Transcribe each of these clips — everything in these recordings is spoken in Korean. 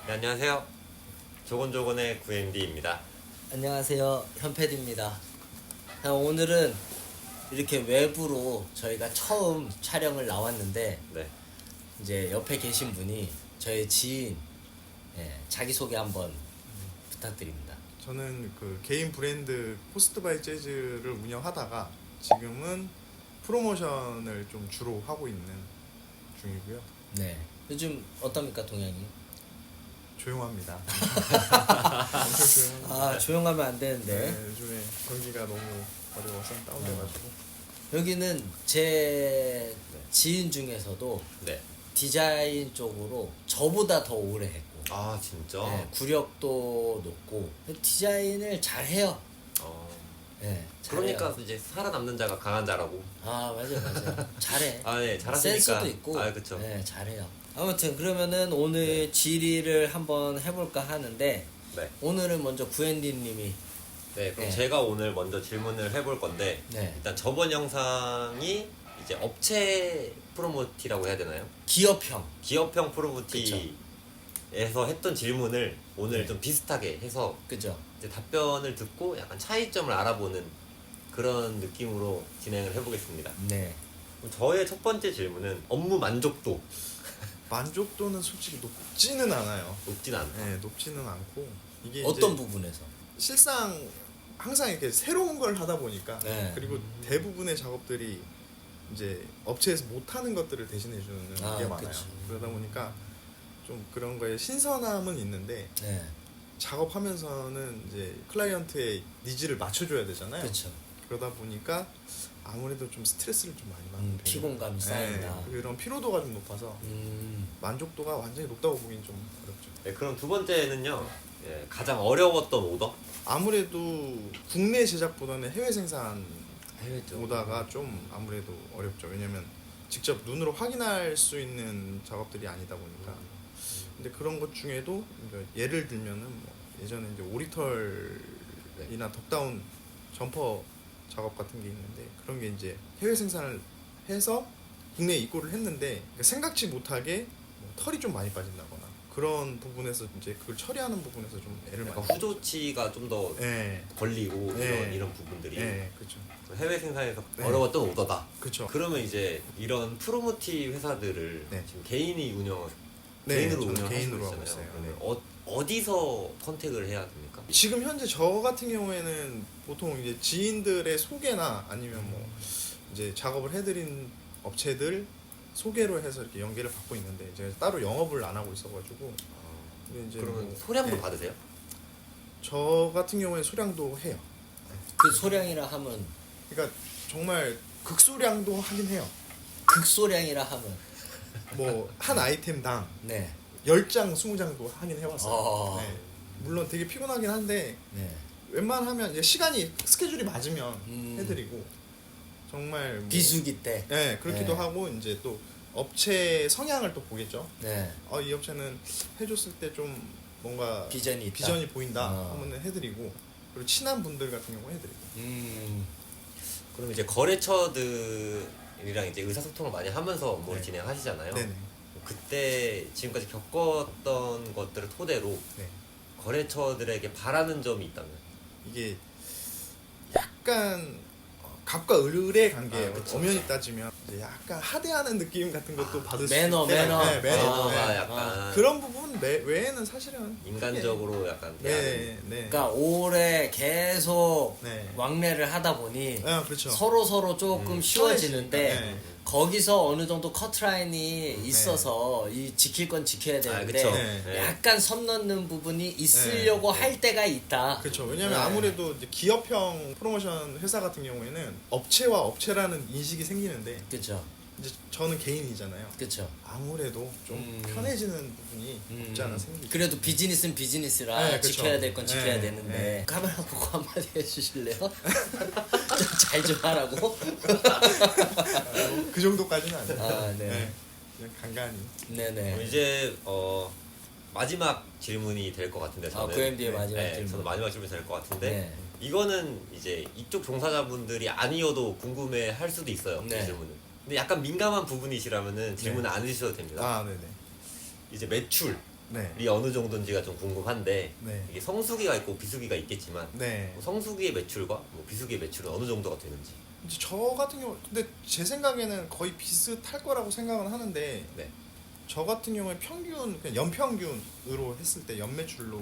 네, 안녕하세요. 조곤조곤의 구엠디입니다. 안녕하세요, 현패디입니다. 오늘은 이렇게 외부로 저희가 처음 촬영을 나왔는데 네. 이제 옆에 계신 분이 저의 지인, 자기소개 한번 부탁드립니다. 저는 그 개인 브랜드 포스트바이 재즈를 운영하다가 지금은 프로모션을 좀 주로 하고 있는 중이고요. 네. 요즘 어떻습니까, 동양이? 조용합니다. 엄청 조용합니다. 조용하면 안 되는데. 네, 요즘에 경기가 너무 어려워서 다운돼가지고. 여기는 제 지인 중에서도 네. 디자인 쪽으로 저보다 더 오래 했고, 아, 진짜? 구력도 높고 디자인을 잘해요. 네, 그러니까 잘해요. 이제 살아남는 자가 강한 자라고. 맞아요. 잘해. 네, 잘하시니까. 센스도 있고. 그쵸. 네, 잘해요. 아무튼 그러면은 오늘 질의를 한번 해볼까 하는데 네. 오늘은 먼저 구엔디님이 네, 그럼 네. 제가 오늘 먼저 질문을 해볼 건데, 네. 일단 저번 영상이 이제 업체 프로모티라고 해야 되나요? 기업형. 기업형 프로모티에서 했던 질문을 오늘 네. 좀 비슷하게 해서 그죠? 이제 답변을 듣고 약간 차이점을 알아보는 그런 느낌으로 진행을 해보겠습니다. 네. 그럼 저의 첫 번째 질문은 업무 만족도. 만족도는 솔직히 높지는 않아요. 높진 않다. 네, 높지는 않고 이게 어떤 이제 부분에서? 실상 항상 이렇게 새로운 걸 하다 보니까 네. 그리고 대부분의 작업들이 이제 업체에서 못하는 것들을 대신해 주는 게 많아요. 그치. 그러다 보니까 좀 그런 거에 신선함은 있는데 네. 작업하면서는 이제 클라이언트의 니즈를 맞춰줘야 되잖아요. 그렇죠. 그러다 보니까 아무래도 좀 스트레스를 좀 많이 받는 편이에요. 피곤감이 쌓인다. 네, 그런 피로도가 좀 높아서 만족도가 완전히 높다고 보기는 좀 어렵죠. 네, 그럼 두 번째는요. 가장 어려웠던 오더? 아무래도 국내 제작보다는 해외 생산 해외 쪽. 오다가 좀 아무래도 어렵죠. 왜냐면 직접 눈으로 확인할 수 있는 작업들이 아니다 보니까. 근데 그런 것 중에도 그러니까 예를 들면은 뭐 예전에 이제 오리털이나 덕다운 점퍼 작업 같은 게 있는데 그런 게 이제 해외 생산을 해서 국내에 입고를 했는데 그러니까 생각지 못하게 뭐 털이 좀 많이 빠진다거나 그런 부분에서 이제 그걸 처리하는 부분에서 좀 애를 약간 많이 후조치가 좀 더 네, 걸리고 네. 이런 부분들이 네, 그렇죠. 해외 생산에서 네. 어려웠던 오더다. 그렇죠. 그러면 이제 이런 프로모티 회사들을 네. 지금 개인이 네, 개인으로 저는 운영하시고 개인으로 하고 있잖아요. 있어요. 그러면 어디서 컨택을 해야 됩니까? 지금 현재 저 같은 경우에는 보통 이제 지인들의 소개나 아니면 뭐 이제 작업을 해드린 업체들 소개로 해서 이렇게 연계를 받고 있는데 제가 따로 영업을 안 하고 있어가지고 근데 이제 그러면 뭐, 소량도 네. 받으세요? 저 같은 경우에 소량도 해요. 그 소량이라 하면 그러니까 정말 극소량도 하긴 해요. 극소량이라 하면 뭐 한 아이템당 네. 10장, 20장도 하긴 해봤어요. 아. 네. 물론 되게 피곤하긴 한데 네. 웬만하면 이제 시간이 스케줄이 맞으면 해드리고 정말 뭐, 비수기 때. 네 그렇기도 네. 하고 이제 또 업체 성향을 또 보겠죠. 네. 이 업체는 해줬을 때 좀 뭔가 비전이 있다. 비전이 보인다 어. 하면은 해드리고 그리고 친한 분들 같은 경우 해드리고. 그럼 이제 거래처들이랑 이제 의사소통을 많이 하면서 업무를 네. 진행하시잖아요. 네네. 그때 지금까지 겪었던 것들을 토대로 네. 거래처들에게 바라는 점이 있다면? 이게 약간 갑과 을의 관계예요. 그쵸. 엄연히 따지면 이제 약간 하대하는 느낌 같은 것도 받을 수 매너, 있어요. 매너. 네, 매너. 매너가 네. 약간 그런 부분 외에는 사실은 인간적으로 약간 크게- 네, 네. 그러니까 오래 계속 네. 왕래를 하다 보니 그렇죠. 서로 조금 쉬워지는데 편해지니까, 네. 거기서 어느 정도 커트라인이 있어서 이 지킬 건 지켜야 되는데 그쵸. 네. 약간 선 넘는 부분이 있으려고 네. 할 때가 있다. 그렇죠. 왜냐하면 네. 아무래도 이제 기업형 프로모션 회사 같은 경우에는 업체와 업체라는 인식이 생기는데 그렇죠. 이제 저는 개인이잖아요. 그렇죠. 아무래도 좀 편해지는 부분이 없지 않아 생기죠. 그래도 비즈니스는 비즈니스라 네, 그쵸. 지켜야 될 건 지켜야 네, 되는데 네. 카메라 보고 한마디 해주실래요? 좀 잘 좀 하라고? 그 정도까지는 아니에요. 네. 그냥 간간히. 네네. 그럼 이제 마지막 질문이 될 것 같은데 저는 QMD의 마지막 질문. 저는 마지막 질문이 될 것 같은데 네. 이거는 이제 이쪽 종사자분들이 아니어도 궁금해할 수도 있어요. 네. 이 질문은. 근데 약간 민감한 부분이시라면은 질문 안 해주셔도 됩니다. 네네. 이제 매출 네. 어느 정도인지가 좀 궁금한데 네. 이게 성수기가 있고 비수기가 있겠지만 네. 뭐 성수기의 매출과 뭐 비수기의 매출은 어느 정도가 되는지. 이제 저 같은 경우 근데 제 생각에는 거의 비슷할 거라고 생각은 하는데 네. 저 같은 경우에 평균 그냥 연평균으로 했을 때 연매출로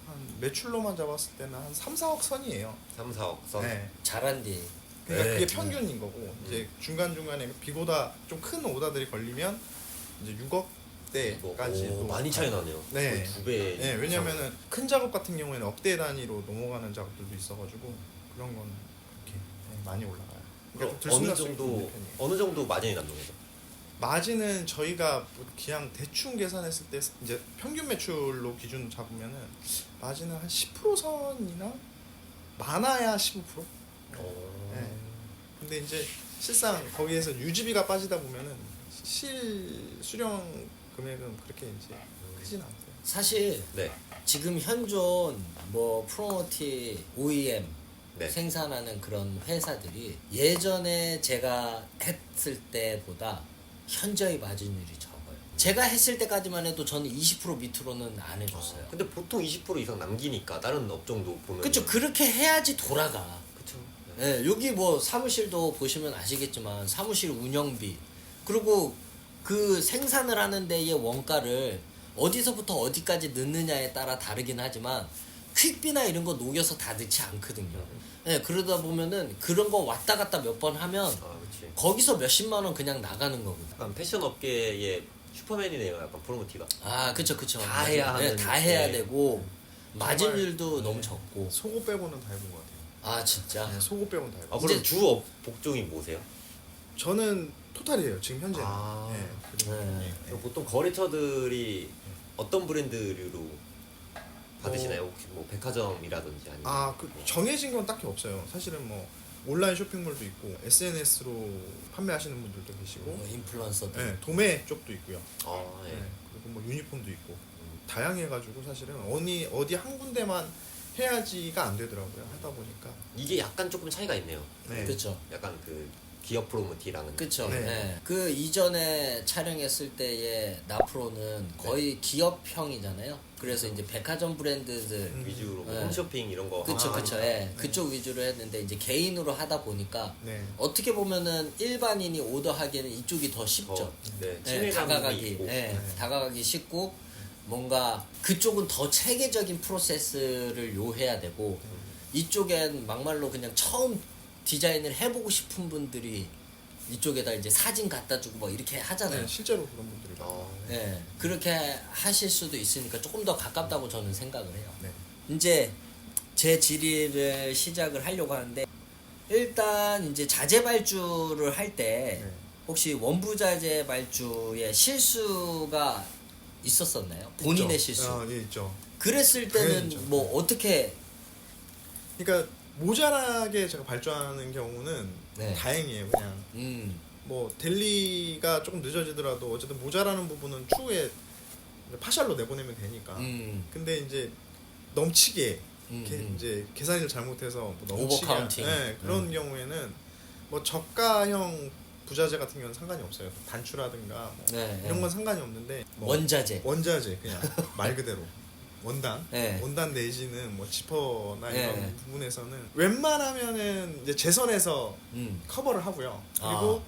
한 매출로만 잡았을 때는 한 3, 4억 선이에요. 3, 4억 선. 네. 잘한디. 그러니까 네. 그게 평균인 거고 이제 중간중간에 비보다 좀 큰 오다들이 걸리면 이제 6억대까지도 많이 차이 나네요. 네. 거의 2배. 네, 왜냐면은 큰 작업 같은 경우에는 억대 단위로 넘어가는 작업들도 있어가지고 그런 건 그렇게 많이 올라가요. 그러니까 좀 어느 들쑥날쑥 있는 정도 편이에요. 어느 정도 마진이 남는 거죠? 마진은 저희가 그냥 대충 계산했을 때 이제 평균 매출로 기준 잡으면은 마진은 한 10% 선이나 많아야 15%. 네. 근데 이제 실상 거기에서 유지비가 빠지다 보면은 수령 금액은 그렇게 이제 크진 않아요. 사실 네. 지금 현존 뭐 프로모티 OEM 네. 생산하는 그런 회사들이 예전에 제가 했을 때보다 현저히 마진율이 적어요. 제가 했을 때까지만 해도 저는 20% 밑으로는 안 해줬어요. 근데 보통 20% 이상 남기니까 다른 업종도 보면 그쵸, 그렇게 해야지 돌아가. 그쵸. 예, 여기 뭐 사무실도 보시면 아시겠지만 사무실 운영비 그리고 그 생산을 하는 데의 원가를 어디서부터 어디까지 넣느냐에 따라 다르긴 하지만 퀵비나 이런 거 녹여서 다 넣지 않거든요. 예, 그러다 보면은 그런 거 왔다 갔다 몇 번 하면 그치. 거기서 몇십만 원 그냥 나가는 거거든. 약간 패션 업계의 슈퍼맨이네요. 약간 프로모티가. 아, 그쵸. 다 맞아요. 해야 네, 하는, 다 해야 네. 되고 마진율도 네. 너무 적고. 속옷 빼고는 다 해본 것 같아요. 아, 진짜. 네, 속옷 빼고는 다 해본. 그럼 이제- 주 복종이 뭐세요? 저는 토탈이에요 지금 현재. 아. 네. 네. 그럼 보통 거래처들이 어떤 브랜드류로 받으시나요? 혹시 뭐 백화점이라든지 아니면 아그 정해진 건 딱히 없어요. 사실은 뭐 온라인 쇼핑몰도 있고 SNS로 판매하시는 분들도 계시고, 뭐 인플루언서들. 네, 도매 쪽도 있고요. 예. 네, 그리고 뭐 유니폼도 있고 다양해가지고 사실은 어디 한 군데만 해야지가 안 되더라고요. 하다 보니까. 이게 약간 조금 차이가 있네요. 네. 그쵸. 약간 그 기업 프로모티랑은 그쵸. 네. 네. 그 이전에 촬영했을 때의 나프로는 거의 기업형이잖아요. 그래서 이제 백화점 브랜드들 위주로 뭐 네. 홈쇼핑 이런 거 그쵸. 하니까. 예. 네. 그쪽 위주로 했는데 이제 개인으로 하다 보니까 네. 어떻게 보면은 일반인이 오더하기에는 이쪽이 더 더, 쉽죠. 네, 예, 친밀감이 다가가기, 있고. 예, 네. 다가가기 쉽고 뭔가 그쪽은 더 체계적인 프로세스를 요해야 되고 이쪽엔 막말로 그냥 처음 디자인을 해보고 싶은 분들이 이쪽에다 이제 사진 갖다 주고 뭐 이렇게 하잖아요. 네, 실제로 그런 분들이 많아요. 예, 그렇게 하실 수도 있으니까 조금 더 가깝다고 저는 생각을 해요. 네. 이제 제 질의를 시작을 하려고 하는데 일단 이제 자재 발주를 할 때 네. 혹시 원부 자재 발주에 실수가 있었었나요? 본인의 있죠. 실수. 예, 있죠. 그랬을 때는 당연히 있죠. 뭐 어떻게 그러니까 모자라게 제가 발주하는 경우는 네. 다행이에요. 그냥 뭐 델리가 조금 늦어지더라도 어쨌든 모자라는 부분은 추후에 파샬로 내보내면 되니까. 근데 이제 넘치게 이제 계산을 잘못해서 뭐 넘치게 오버카운팅. 네, 그런 경우에는 뭐 저가형 부자재 같은 경우는 상관이 없어요. 단추라든가 뭐 네, 이런 네. 건 상관이 없는데 뭐 원자재. 원자재 그냥 말 그대로 원단 네. 원단 내지는 뭐 지퍼나 네. 이런 부분에서는 웬만하면은 이제 재선에서 커버를 하고요. 그리고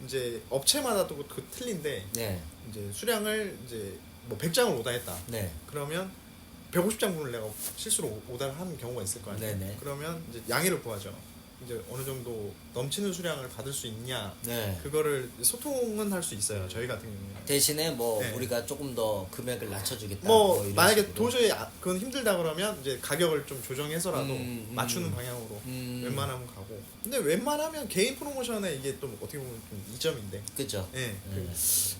이제 업체마다 또 그 틀린데 네. 이제 수량을 이제 뭐 100장을 오다했다. 네. 그러면 150장분을 내가 실수로 오다를 하는 경우가 있을 거 아니에요. 네네. 그러면 이제 양해를 구하죠. 이제 어느 정도 넘치는 수량을 받을 수 있냐 네. 그거를 소통은 할 수 있어요. 저희 같은 경우에는. 대신에 뭐 네. 우리가 조금 더 금액을 낮춰주겠다. 뭐 이런 만약에 식으로. 도저히 그건 힘들다 그러면 이제 가격을 좀 조정해서라도 맞추는 방향으로 웬만하면 가고. 근데 웬만하면 개인 프로모션에 이게 또 어떻게 보면 좀 이점인데. 그죠. 네. 네.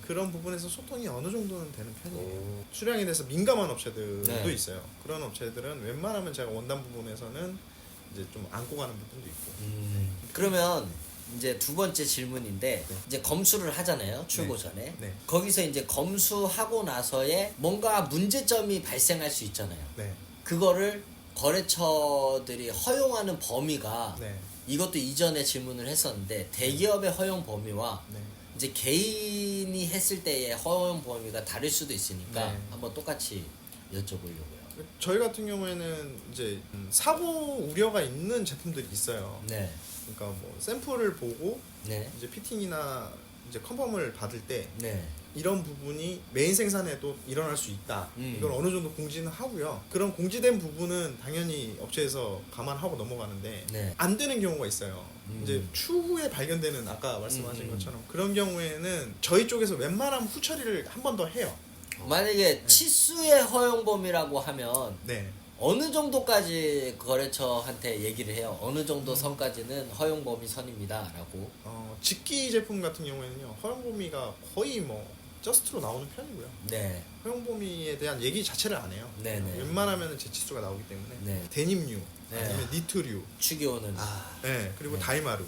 그런 부분에서 소통이 어느 정도는 되는 편이에요. 오. 수량에 대해서 민감한 업체들도 네. 있어요. 그런 업체들은 웬만하면 제가 원단 부분에서는 이제 좀 안고 가는 부분도 있고. 그러면 이제 두 번째 질문인데 이제 검수를 하잖아요. 출고 네. 전에. 네. 거기서 이제 검수하고 나서에 뭔가 문제점이 발생할 수 있잖아요. 네. 그거를 거래처들이 허용하는 범위가 네. 이것도 이전에 질문을 했었는데 대기업의 허용 범위와 네. 이제 개인이 했을 때의 허용 범위가 다를 수도 있으니까 네. 한번 똑같이 여쭤보려고요. 저희 같은 경우에는 이제 사고 우려가 있는 제품들이 있어요. 네, 그러니까 뭐 샘플을 보고 네, 이제 피팅이나 이제 컨펌을 받을 때 네, 이런 부분이 메인 생산에도 일어날 수 있다. 이걸 어느 정도 공지는 하고요. 그런 공지된 부분은 당연히 업체에서 감안하고 넘어가는데 네. 안 되는 경우가 있어요. 이제 추후에 발견되는 아까 말씀하신 것처럼 그런 경우에는 저희 쪽에서 웬만하면 후처리를 한 번 더 해요. 만약에 치수의 허용 범위라고 하면 네. 어느 정도까지 거래처한테 얘기를 해요? 어느 정도 선까지는 허용 범위 선입니다라고. 직기 제품 같은 경우에는요. 허용 범위가 거의 뭐 저스트로 나오는 편이고요. 네, 허용 범위에 대한 얘기 자체를 안 해요. 네네. 웬만하면 제치수가 나오기 때문에 네. 데님류 네. 아니면 니트류, 추기호는 네, 그리고 네. 다이마루,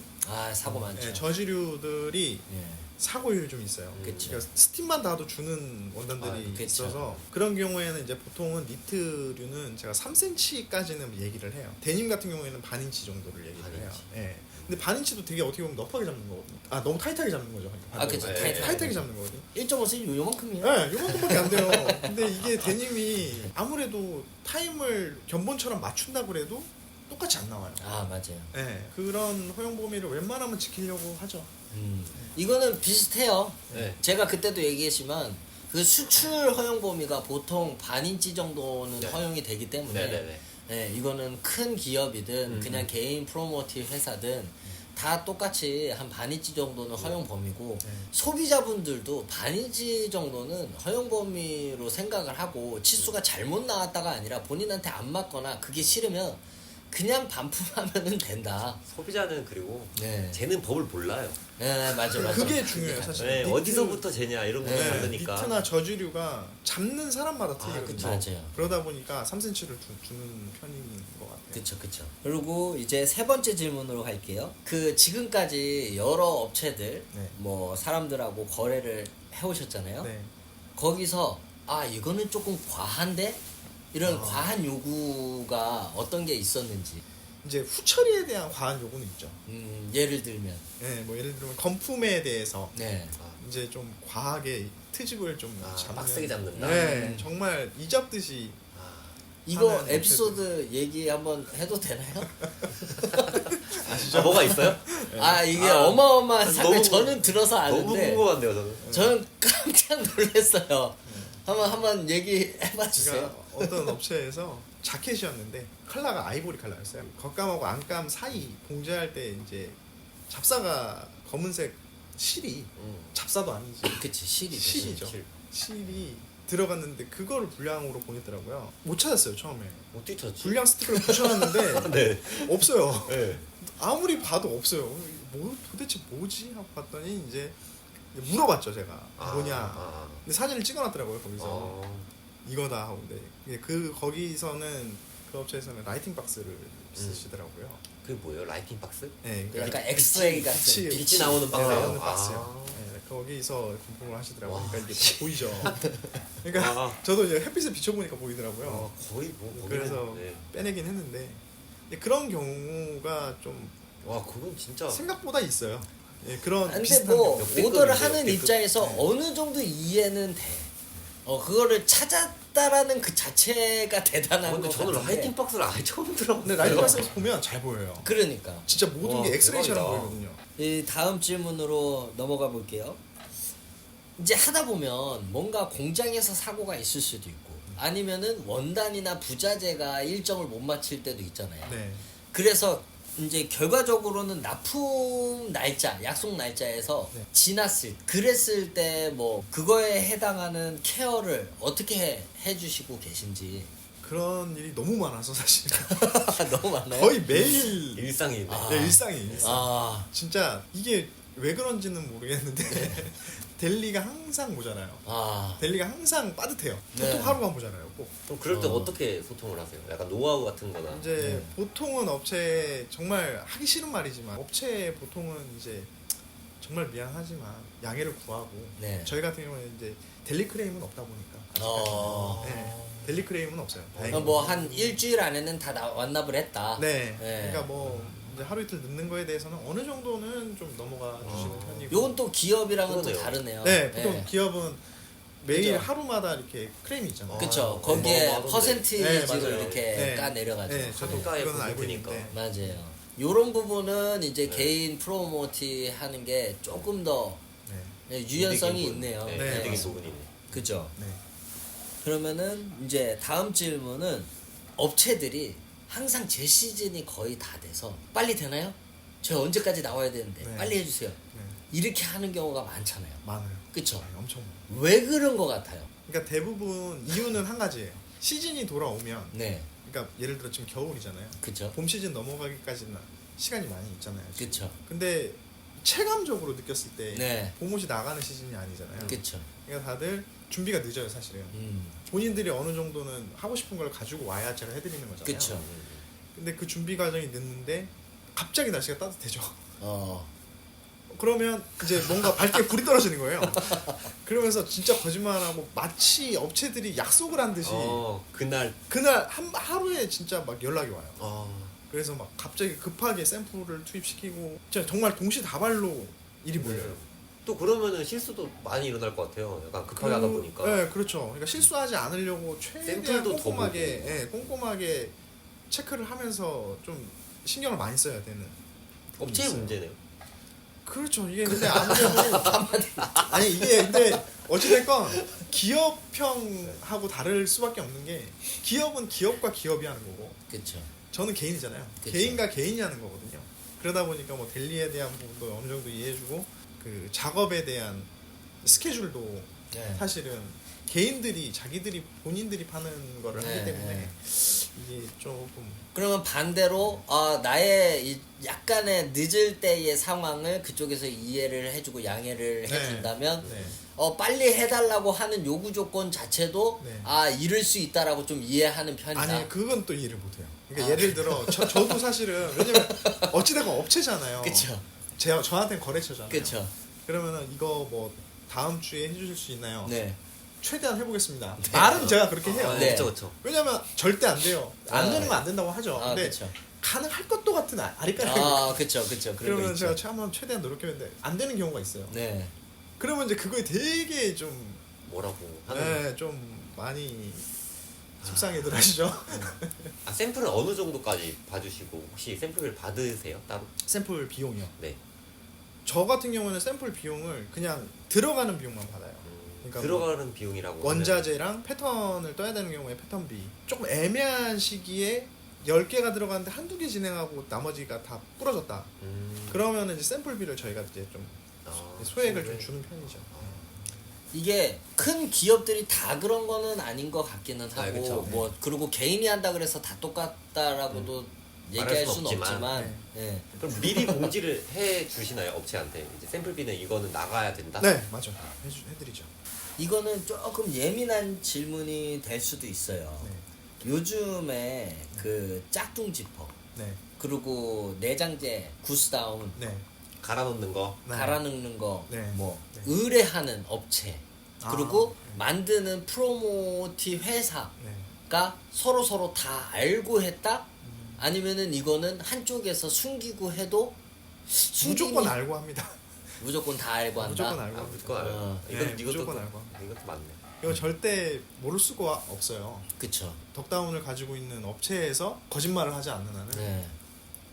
사고 많죠. 네, 저지류들이 네. 사고율이 좀 있어요. 그쵸. 그러니까 스팀만 닿아도 주는 원단들이 그쵸. 있어서 그런 경우에는 이제 보통은 니트류는 제가 3cm까지는 얘기를 해요. 데님 같은 경우에는 반인치 정도를 얘기를 해요. 반인치. 예. 근데 반인치도 되게 어떻게 보면 넙하게 잡는 거거든요. 너무 타이트하게 잡는 거죠. 그쵸. 네. 타이트하게 잡는 거거든요. 1.5cm 요만큼이에요. 네, 요만큼밖에 안 돼요. 근데 이게 데님이 아무래도 타임을 견본처럼 맞춘다고 그래도 똑같이 안 나와요. 맞아요. 네, 그런 허용 범위를 웬만하면 지키려고 하죠. 이거는 비슷해요. 네. 제가 그때도 얘기했지만 그 수출 허용 범위가 보통 반인치 정도는 네. 허용이 되기 때문에 네네네. 네, 이거는 큰 기업이든 그냥 개인 프로모티브 회사든 다 똑같이 한 반인치 정도는 허용 범위고 네. 소비자분들도 반인치 정도는 허용 범위로 생각을 하고 치수가 잘못 나왔다가 아니라 본인한테 안 맞거나 그게 싫으면 그냥 반품하면 된다. 소비자는 그리고 네. 쟤는 법을 몰라요. 네, 맞아. 그게 중요해요, 사실. 네, 니트- 어디서부터 쟤냐 이런 거 네, 다르니까. 니트나 저지류가 잡는 사람마다 틀리거든요. 그쵸. 맞아요. 그러다 보니까 3cm를 주는 편인 것 같아요. 그쵸. 그리고 이제 세 번째 질문으로 갈게요. 그 지금까지 여러 업체들, 네. 뭐 사람들하고 거래를 해오셨잖아요. 네. 거기서 이거는 조금 과한데 이런 과한 요구가 어떤 게 있었는지. 이제 후처리에 대한 과한 요구는 있죠. 예를 들면, 네, 뭐 예를 들면 건품에 대해서 네, 이제 좀 과하게 트집을 좀 잡는. 빡세게 잡는다. 네, 정말 이 잡듯이. 이거 하는 에피소드 얘기 한번 해도 되나요? 뭐가 있어요? 이게 어마어마한 사건 너무- 저는 들어서 너무 아는데 궁금한데요, 저는. 저는 깜짝 놀랐어요. 한번 얘기해봐 제가 주세요. 어떤 업체에서 자켓이었는데 컬러가 아이보리 컬러였어요. 겉감하고 안감 사이 봉제할 때 이제 잡사가 검은색 실이 잡사도 아니지. 그치, 실이죠. 실이죠. 실. 실이 들어갔는데 그거를 불량으로 보냈더라고요. 못 찾았어요 처음에. 어떻게 찾지? 불량 스티커를 붙여놨는데 네. 없어요. 네. 아무리 봐도 없어요. 뭐 도대체 뭐지 하고 봤더니 이제 물어봤죠 제가 뭐냐. 근데 사진을 찍어놨더라고요 거기서. 이거다 하고. 근데 거기서는 그 업체에서는 라이팅 박스를 쓰시더라고요. 그게 뭐예요? 라이팅 박스? 네, 그러니까 엑스레이 같은 빛이- 빛이 나오는 박스예요? 나오는 박스요. 아. 네, 거기서 공부를 하시더라고요. 와, 그러니까 이게 다 보이죠. 그러니까 아. 저도 이제 햇빛을 비춰보니까 보이더라고요. 거의 뭐 거기는- 그래서 네. 빼내긴 했는데 근데 그런 경우가 좀 와, 그건 진짜 생각보다 있어요. 예, 그런 근데 비슷한 뭐 역대급인데, 오더를 하는 역대급. 입장에서 네. 어느 정도 이해는 돼. 그거를 찾았다라는 그 자체가 대단한 거 근데 저는 같은데. 라이팅 박스를 아예 처음 들어봤어요. 근데 라이트 박스에서 보면 잘 보여요. 그러니까 진짜 모든 와, 게 엑스레이처럼 대박이다. 보이거든요. 이 다음 질문으로 넘어가 볼게요. 이제 하다 보면 뭔가 공장에서 사고가 있을 수도 있고 아니면은 원단이나 부자재가 일정을 못 맞출 때도 있잖아요. 네. 그래서 이제 결과적으로는 납품 날짜, 약속 날짜에서 네. 그랬을 때 뭐 그거에 해당하는 케어를 어떻게 해주시고 계신지. 그런 일이 너무 많아서 사실 너무 많나요? 거의 매일 일상이네. 네, 일상이에요. 일상. 아, 진짜 이게 왜 그런지는 모르겠는데 델리가 항상 모자라요. 델리가 항상 빠듯해요. 보통 네. 하루만 모자라요. 꼭. 그럼 그럴 때 어떻게 소통을 하세요? 약간 노하우 같은 거나. 이제 보통은 업체 정말 하기 싫은 말이지만 업체 보통은 이제 정말 미안하지만 양해를 구하고 네. 저희 같은 경우는 이제 델리 크레임은 없다 보니까 네, 델리 크레임은 없어요. 다행히. 뭐 한 일주일 안에는 다 완납을 했다. 네. 네. 그러니까 뭐 이제 하루 이틀 늦는 거에 대해서는 어느 정도는 좀 넘어가 주시는 편이고. 요건 또 기업이랑은 또 그러네요. 다르네요. 네, 보통 기업은 매일 그죠. 하루마다 이렇게 크레임이 있잖아요. 그쵸. 아, 거기에 어마어마하던데. 퍼센티지를 네, 맞아요. 이렇게 네. 까내려가지고. 네, 저도 한가에 그건 알고 보니까. 있는데. 맞아요. 요런 부분은 이제 네. 개인 프로모티 하는 게 조금 더 네, 유연성이 이득인 있네요. 부분. 네, 이득인 맞습니다. 부분이네. 그죠. 네. 그러면은 이제 다음 질문은 업체들이 항상 제 시즌이 거의 다 돼서 빨리 되나요? 저 언제까지 나와야 되는데 네. 빨리 해주세요. 네, 이렇게 하는 경우가 많잖아요. 많아요. 그쵸? 네, 엄청 많아요. 왜 그런 것 같아요? 그러니까 대부분 이유는 한 가지예요. 시즌이 돌아오면, 네, 그러니까 예를 들어 지금 겨울이잖아요. 그쵸? 봄 시즌 넘어가기까지는 시간이 많이 있잖아요. 지금. 그쵸? 근데 체감적으로 느꼈을 때 네, 봄옷이 나가는 시즌이 아니잖아요. 그쵸? 그러니까 다들 준비가 늦어요, 사실은. 음, 본인들이 어느 정도는 하고 싶은 걸 가지고 와야 제가 해드리는 거잖아요. 그쵸? 근데 그 준비 과정이 늦는데 갑자기 날씨가 따뜻해져. 그러면 이제 뭔가 발길에 불이 떨어지는 거예요. 그러면서 진짜 거짓말하고 마치 업체들이 약속을 한 듯이 그날 그날 하루에 진짜 막 연락이 와요. 어, 그래서 막 갑자기 급하게 샘플을 투입시키고 진짜 정말 동시다발로 일이 몰려요. 또 그러면은 실수도 많이 일어날 것 같아요. 약간 급하게 하다 보니까. 네, 그렇죠. 그러니까 실수하지 않으려고 최대한 샘플도 더 꼼꼼하게, 보고. 예, 꼼꼼하게 체크를 하면서 좀 신경을 많이 써야 되는. 부분이 업체의 있어요. 문제네요. 그렇죠. 이게 근데 아무래도 아니 이게 근데 어찌됐건 기업형하고 다를 수밖에 없는 게 기업은 기업과 기업이 하는 거고 그쵸? 저는 개인이잖아요. 그쵸. 개인과 개인이 하는 거거든요. 그러다 보니까 뭐 델리에 대한 부분도 어느 정도 이해해주고 그 작업에 대한 스케줄도 네. 사실은 개인들이 자기들이 본인들이 파는 거를 네, 하기 때문에 네. 이게 조금 그러면 반대로 나의 이 약간의 늦을 때의 상황을 그쪽에서 이해를 해주고 양해를 네. 해준다면 네. 빨리 해달라고 하는 요구 조건 자체도 네. 이럴 수 있다라고 좀 이해하는 편이다. 아니 그건 또 이해를 못해요. 그러니까 아. 예를 들어 저도 사실은 왜냐면 어찌됐건 업체잖아요. 그쵸? 저한테는 거래처잖아요. 그쵸? 그러면은 이거 뭐 다음 주에 해주실 수 있나요? 네. 최대한 해보겠습니다. 말은 제가 그렇게 해요. 네. 그렇죠. 왜냐면 절대 안 돼요. 안 되는 건 안 된다고 하죠. 근데 그쵸. 가능할 것도 같은 아리까리. 그쵸. 그런 거 그러면 있죠. 제가 한번 최대한 노력해봤는데 안 되는 경우가 있어요. 네. 그러면 이제 그거에 되게 좀, 뭐라고 하는. 네, 좀 많이 속상해들 하시죠. 샘플은 어느 정도까지 봐주시고 혹시 샘플을 받으세요 따로? 샘플 비용이요. 네. 저 같은 경우는 샘플 비용을 그냥 들어가는 비용만 받아요. 그러니까 들어가는 비용이라고. 원자재랑 패턴을 떠야 되는 경우에 패턴비. 조금 애매한 시기에 10개가 들어가는데 한두 개 진행하고 나머지가 다 부러졌다. 그러면 이제 샘플비를 저희가 이제 좀 소액을 좀 주는 편이죠. 이게 큰 기업들이 다 그런 거는 아닌 것 같기는 하고 그쵸. 뭐 그리고 개인이 한다 그래서 다 똑같다라고도 얘기할 말할 수는 순 없지만 네. 그럼 미리 공지를 해 주시나요 업체한테 이제 샘플비는 이거는 나가야 된다. 네, 맞아요. 해드리죠. 이거는 조금 예민한 질문이 될 수도 있어요. 네. 요즘에 그 짝퉁 지퍼 네. 그리고 내장재 구스다운 네. 갈아 넣는 거. 네. 갈아 넣는 거 네. 뭐 네. 의뢰하는 업체 그리고 네. 만드는 프로모티 회사가 네. 서로 다 알고 했다? 아니면은 이거는 한쪽에서 숨기고 해도 무조건 알고 합니다. 무조건 다 알고 한다. 무조건 알고 합니다. 무조건 알아요. 네, 이것도 무조건 알고 합니다. 이것도 맞네. 이거 절대 모를 수가 없어요. 그쵸. 덕다운을 가지고 있는 업체에서 거짓말을 하지 않는 한은 네,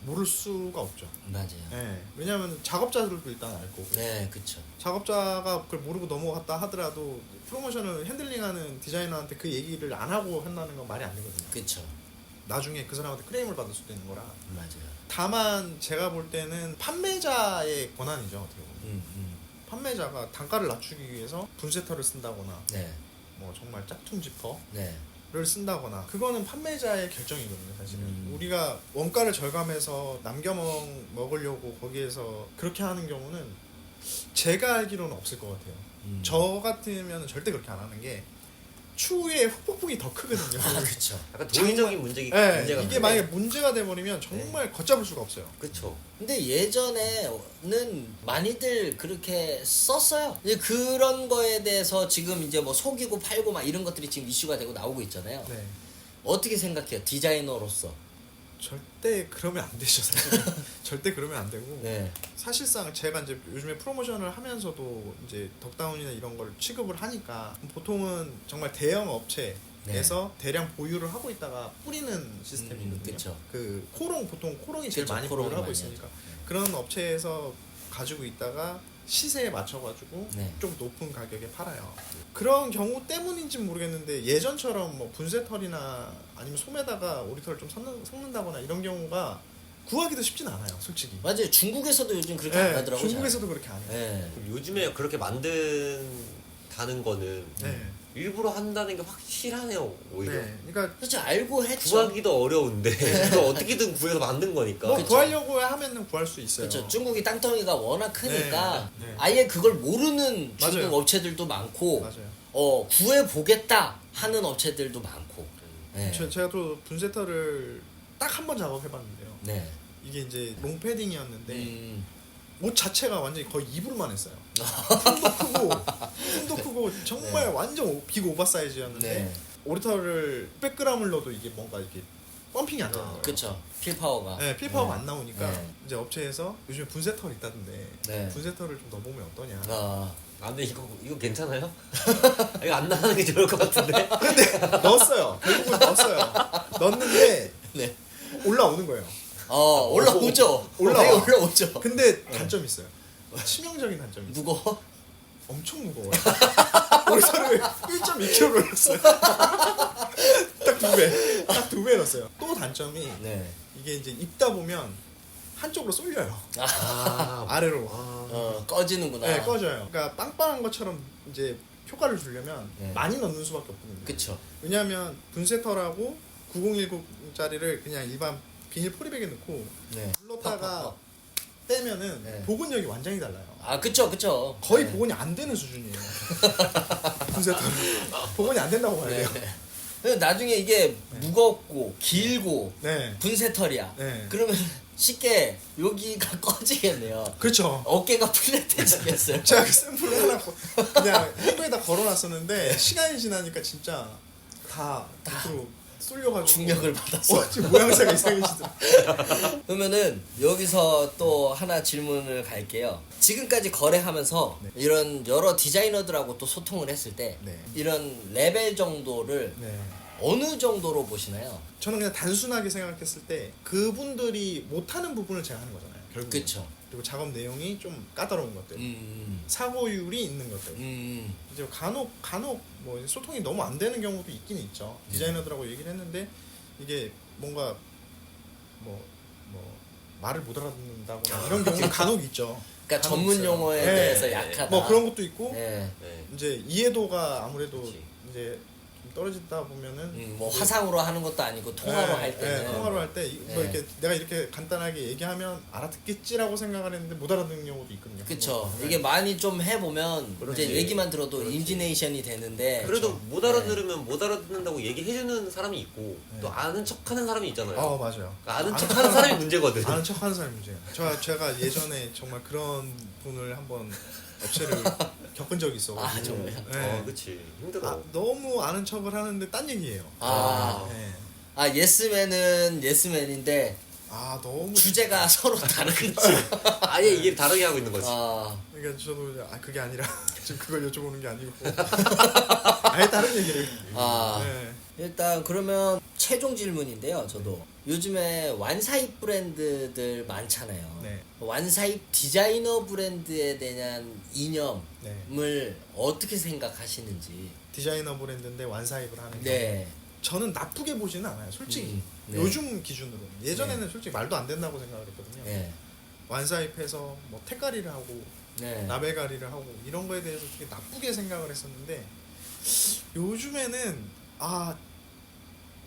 모를 수가 없죠. 맞아요. 네. 왜냐하면 작업자들도 일단 알 거고 네, 그쵸. 작업자가 그걸 모르고 넘어갔다 하더라도 프로모션을 핸들링하는 디자이너한테 그 얘기를 안 하고 한다는 건 말이 안 되거든요. 그쵸. 나중에 그 사람한테 크레임을 받을 수도 있는 거라. 맞아요. 다만 제가 볼 때는 판매자의 권한이죠. 어떻게 보면. 판매자가 단가를 낮추기 위해서 분세터를 쓴다거나 네, 뭐 정말 짝퉁 지퍼를 네, 쓴다거나 그거는 판매자의 결정이거든요. 사실은 우리가 원가를 절감해서 남겨 먹으려고 거기에서 그렇게 하는 경우는 제가 알기로는 없을 것 같아요. 저 같으면 절대 그렇게 안 하는 게 추후에 후폭풍이 더 크거든요. 그쵸. 약간 도의적인 문제가 네, 이게 큰데. 만약에 문제가 돼버리면 정말 걷잡을 수가 없어요. 그렇죠. 근데 예전에는 많이들 그렇게 썼어요. 이제 그런 거에 대해서 지금 이제 뭐 속이고 팔고 막 이런 것들이 지금 이슈가 되고 나오고 있잖아요. 네. 어떻게 생각해요? 디자이너로서. 절대 그러면 안 되죠 사실. 절대 그러면 안 되고 네. 사실상 제가 이제 요즘에 프로모션을 하면서도 이제 덕다운이나 이런 걸 취급을 하니까 보통은 정말 대형 업체에서 대량 보유를 하고 있다가 뿌리는 시스템이거든요. 그쵸. 그 코롱 보통 코롱이 제일 그쵸, 많이 코롱이 보유를 하고 많이 있으니까 하죠. 그런 업체에서 가지고 있다가 시세에 맞춰가지고 네. 좀 높은 가격에 팔아요. 그런 경우 때문인지 모르겠는데 예전처럼 뭐 분쇄털이나 아니면 솜에다가 오리털을 좀 섞는다거나 이런 경우가 구하기도 쉽진 않아요, 솔직히. 맞아요. 중국에서도 요즘 그렇게 네, 안 하더라고요. 중국에서도 그렇게 안 해요. 네. 그럼 요즘에 그렇게 만든다는 거는 네. 일부러 한다는 게 확실하네요 오히려. 네. 그러니까 그렇죠. 알고 했죠. 구하기도 어려운데 그걸 어떻게든 구해서 만든 거니까. 뭐 그쵸. 구하려고 하면은 구할 수 있어요. 그렇죠. 중국이 땅덩이가 워낙 크니까 네, 네. 아예 그걸 모르는 중국 맞아요. 업체들도 많고 맞아요. 구해 보겠다 하는 업체들도 많고. 네. 제가 또 분쇄털을 딱 한 번 작업해봤는데요. 네. 이게 이제 롱패딩이었는데 음. 옷 자체가 완전히 거의 이불만 했어요. 품도 크고 정말 네. 완전 빅 오버사이즈였는데 네. 오리털을 100g을 넣어도 이게 뭔가 이렇게 펌핑이 안 되는 거예요. 그렇죠. 필파워가. 네, 필파워가 안 나오니까 네. 이제 업체에서 요즘에 분쇄털 있다던데 네. 분쇄털을 좀 넣어보면 어떠냐. 아. 아, 근데 이거 괜찮아요? 이거 안 나가는 게 좋을 것 같은데. 넣었어요. 결국은 넣었어요. 넣었는데 네. 올라오는 거예요. 올라오죠. 올라와. 네, 올라오죠. 근데 단점이 있어요. 치명적인 단점이 있어요. 무거워? 엄청 무거워요. 오리털을 1.2kg 넣었어요. 딱 두 배 넣었어요. 또 단점이 네. 이게 이제 입다 보면 한쪽으로 쏠려요. 아, 아래로. 꺼지는구나. 네, 꺼져요. 그러니까 빵빵한 것처럼 이제 효과를 주려면 네. 많이 넣는 수밖에 없거든요. 그쵸. 왜냐하면 분쇄털하고 9010짜리를 그냥 일반 비닐 포리백에 넣고 네. 불렀다가 떼면은 네. 복원력이 완전히 달라요. 아, 그쵸. 거의 네. 복원이 안 되는 수준이에요. 분쇄털은 복원이 안 된다고 봐야 돼요. 네. 근데 나중에 이게 무겁고 길고 네. 분쇄털이야. 네. 그러면 쉽게 여기가 꺼지겠네요. 그렇죠. 어깨가 플랫해지겠어요. 제가 그 샘플을 하나 그냥 행도에다 걸어놨었는데 시간이 지나니까 진짜 다 밑으로 쏠려가지고 중력을 받았어. 지금 모양새가 이상해지더라고요. 그러면은 여기서 또 하나 질문을 갈게요. 지금까지 거래하면서 네. 이런 여러 디자이너들하고 또 소통을 했을 때 네. 이런 레벨 정도를 네. 어느 정도로 보시나요? 저는 그냥 단순하게 생각했을 때 그분들이 못하는 부분을 제가 하는 거잖아요. 결국. 그쵸. 그리고 작업 내용이 좀 까다로운 것들, 음. 사고율이 있는 것들. 음. 이제 간혹 뭐 소통이 너무 안 되는 경우도 있긴 있죠. 디자이너들하고 얘기를 했는데 이게 뭔가 뭐 말을 못 알아듣는다거나 이런 경우는 간혹 있죠. 그러니까 간혹 전문 있어요. 용어에 네. 대해서 약하다. 뭐 그런 것도 있고 네. 네. 이제 이해도가 아무래도 그치. 이제 좀 떨어지다 보면은 뭐 이제 화상으로 하는 것도 아니고 통화로 할 때는 통화로 할 때 뭐 네. 이렇게 내가 이렇게 간단하게 얘기하면 알아듣겠지라고 생각을 했는데 못 알아듣는 경우도 있거든요. 그쵸. 네. 이게 많이 좀 해보면 그렇지. 이제 얘기만 들어도 그렇지. 임지네이션이 되는데 그래도 그렇죠. 못 알아들으면 못 알아듣는다고 얘기해주는 사람이 있고 네. 또 아는 척하는 사람이 있잖아요. 맞아요. 그러니까 아는 척하는 사람이 문제거든. 아는 척하는 사람이 문제예요. 제가 예전에 정말 그런 분을 한번 업체를 겪은 적이 있어가지고. 아, 정말요? 네. 그치 힘들어. 너무 아는 척을 하는데 딴 얘기예요. 네. 네. 예스맨은 예스맨인데 너무 주제가 서로 다르겠지. 아예 이게 다르게 하고 있는 거지. 그러니까 저도 그게 아니라 지금 그걸 여쭤보는 게 아니고 아예 다른 얘기를. 네. 일단 그러면 최종 질문인데요. 저도 요즘에 완사입 브랜드들 많잖아요. 네. 완사입 디자이너 브랜드에 대한 이념을 네. 어떻게 생각하시는지. 디자이너 브랜드인데 완사입을 하는 게 네. 저는 나쁘게 보지는 않아요. 솔직히 네. 요즘 기준으로 예전에는 솔직히 말도 안 된다고 생각을 했거든요. 네. 완사입해서 뭐 택가리를 하고 네. 나베가리를 하고 이런 거에 대해서 되게 나쁘게 생각을 했었는데 요즘에는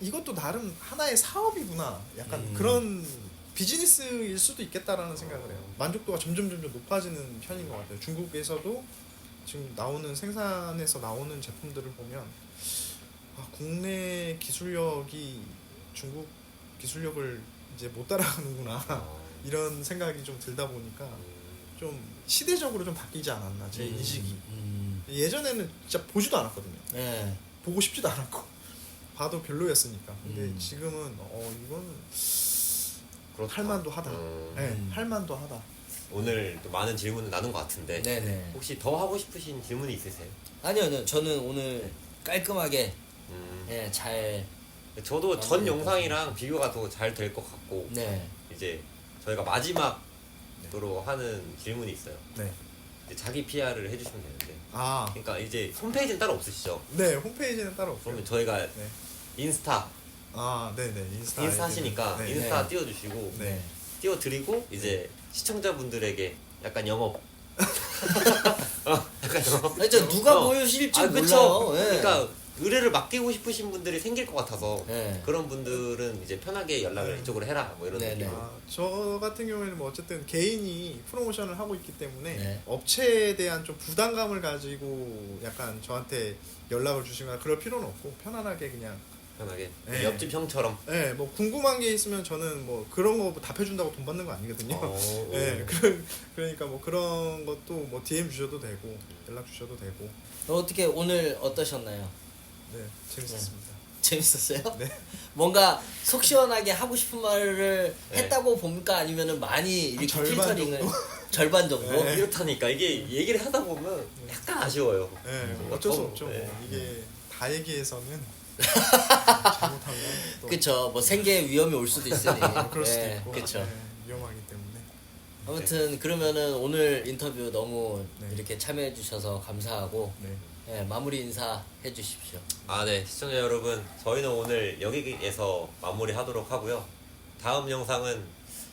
이것도 나름 하나의 사업이구나 약간 그런 비즈니스일 수도 있겠다라는 생각을 해요. 만족도가 점점 높아지는 편인 것 같아요. 중국에서도 지금 생산에서 나오는 제품들을 보면 국내 기술력이 중국 기술력을 이제 못 따라가는구나 이런 생각이 좀 들다 보니까 좀 시대적으로 좀 바뀌지 않았나 제 인식이. 예전에는 진짜 보지도 않았거든요. 네. 보고 싶지도 않았고 봐도 별로였으니까. 근데 지금은 이거는 그렇다. 할만도 하다. 네, 음. 할만도 하다. 오늘 또 많은 질문을 나눈 것 같은데 네네. 혹시 더 하고 싶으신 질문이 있으세요? 아니요, 저는 오늘 깔끔하게 음, 예, 잘 저도 전 마무리할 영상이랑 비교가 더 잘 될 것 같고 네. 이제 저희가 마지막으로 하는 질문이 있어요. 네. 이제 자기 PR을 해주시면 되는데 아, 그러니까 이제 홈페이지는 따로 없으시죠? 네, 홈페이지는 따로 없고요. 그러면 저희가 네. 인스타 아, 네네. 인스타 하시니까 네. 인스타 네. 띄워주시고 네. 띄워드리고 이제 시청자분들에게 약간 영업 약간 영업 진짜 누가 어. 보여실지 아, 몰라요. 그쵸? 예. 그러니까 의뢰를 맡기고 싶으신 분들이 생길 것 같아서 예. 그런 분들은 이제 편하게 연락을 네. 이쪽으로 해라 뭐 이런 네네. 느낌으로 아, 저 같은 경우에는 뭐 어쨌든 개인이 프로모션을 하고 있기 때문에 네. 업체에 대한 좀 부담감을 가지고 약간 저한테 연락을 주시거나 그럴 필요는 없고 편안하게 그냥 편하게 네. 옆집 형처럼 네, 뭐 궁금한 게 있으면 저는 뭐 그런 거 답해준다고 돈 받는 거 아니거든요. 어, 네, 그러니까 뭐 그런 것도 뭐 DM 주셔도 되고 연락 주셔도 되고 어떻게 오늘 어떠셨나요? 네 재밌었습니다. 재밌었어요? 네. 뭔가 속 시원하게 하고 싶은 말을 네. 했다고 봅니까? 아니면은 많이 이렇게 절반 필터링을 정도? 절반 정도? 네. 이렇다니까 이게 얘기를 하다 보면 약간 아쉬워요. 네, 어쩔 수 어, 없죠. 네. 뭐. 이게 다 얘기해서는 잘못하면 또 그쵸. 뭐 생계 위험이 올 수도 있으니. 그럴 수도 네, 있고 그쵸. 네, 위험하기 때문에 아무튼 그러면은 오늘 인터뷰 너무 네. 이렇게 참여해 주셔서 감사하고 네. 예, 마무리 인사 해 주십시오. 아, 네. 시청자 여러분, 저희는 오늘 여기에서 마무리하도록 하고요. 다음 영상은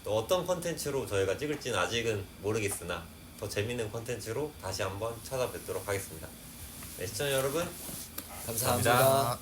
또 어떤 컨텐츠로 저희가 찍을지는 아직은 모르겠으나 더 재밌는 컨텐츠로 다시 한번 찾아뵙도록 하겠습니다. 네, 시청자 여러분, 감사합니다. 감사합니다.